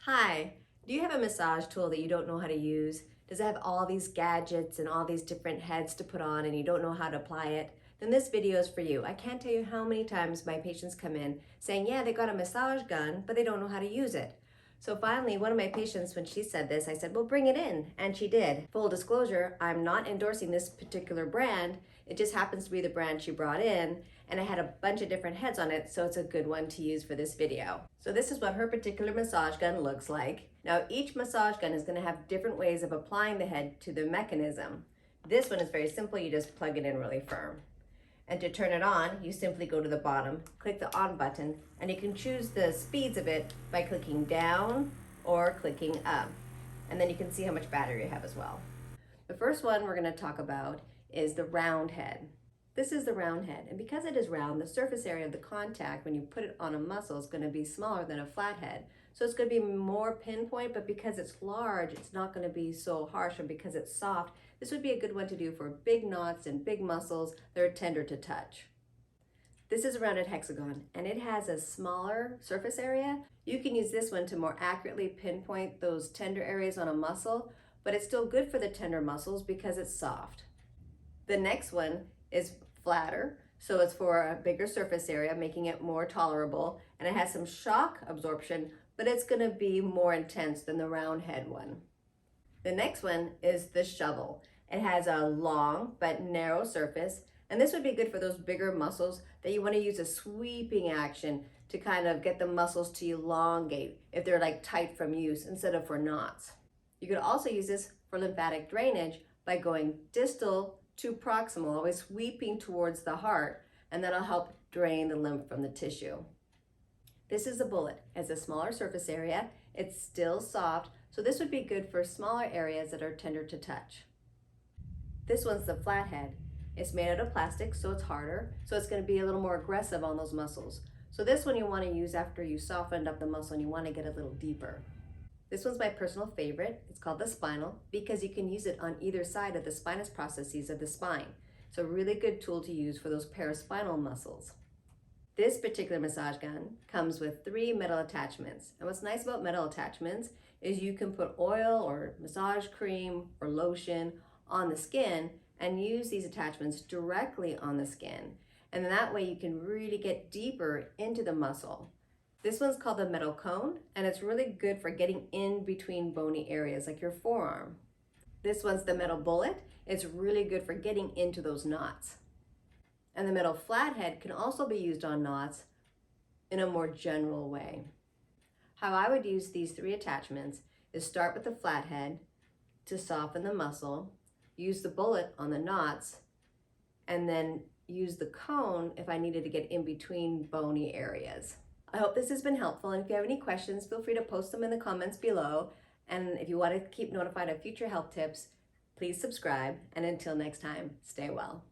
Hi, do you have a massage tool that you don't know how to use? Does it have all these gadgets and all these different heads to put on and you don't know how to apply it? Then this video is for you. I can't tell you how many times my patients come in saying, yeah, they got a massage gun, but they don't know how to use it. So finally, one of my patients, when she said this, I said, well, bring it in. And she did. Full disclosure, I'm not endorsing this particular brand. It just happens to be the brand she brought in. And I had a bunch of different heads on it, so it's a good one to use for this video. So this is what her particular massage gun looks like. Now each massage gun is going to have different ways of applying the head to the mechanism. This one is very simple, you just plug it in really firm. And to turn it on, you simply go to the bottom, click the on button, and you can choose the speeds of it by clicking down or clicking up. And then you can see how much battery you have as well. The first one we're going to talk about is the round head. This is the round head, and because it is round, the surface area of the contact when you put it on a muscle is going to be smaller than a flat head. So it's going to be more pinpoint, but because it's large, it's not going to be so harsh, and because it's soft, this would be a good one to do for big knots and big muscles that are tender to touch. This is a rounded hexagon, and it has a smaller surface area. You can use this one to more accurately pinpoint those tender areas on a muscle, but it's still good for the tender muscles because it's soft. The next one is flatter, so it's for a bigger surface area, making it more tolerable, and it has some shock absorption, but it's going to be more intense than the round head one. The next one is the shovel. It has a long but narrow surface, and this would be good for those bigger muscles that you want to use a sweeping action to kind of get the muscles to elongate if they're like tight from use instead of for knots. You could also use this for lymphatic drainage by going distal to proximal, always sweeping towards the heart, and that'll help drain the lymph from the tissue. This is a bullet. It has a smaller surface area. It's still soft, so this would be good for smaller areas that are tender to touch. This one's the flathead. It's made out of plastic, so it's harder, so it's going to be a little more aggressive on those muscles. So this one you want to use after you softened up the muscle and you want to get a little deeper. This one's my personal favorite. It's called the Spinal because you can use it on either side of the spinous processes of the spine. It's a really good tool to use for those paraspinal muscles. This particular massage gun comes with 3 metal attachments. And what's nice about metal attachments is you can put oil or massage cream or lotion on the skin and use these attachments directly on the skin. And then that way you can really get deeper into the muscle. This one's called the metal cone, and it's really good for getting in between bony areas like your forearm. This one's the metal bullet. It's really good for getting into those knots. And the metal flathead can also be used on knots in a more general way. How I would use these 3 attachments is start with the flathead to soften the muscle, use the bullet on the knots, and then use the cone if I needed to get in between bony areas. I hope this has been helpful, and if you have any questions, feel free to post them in the comments below. And if you want to keep notified of future health tips, please subscribe. And until next time, stay well.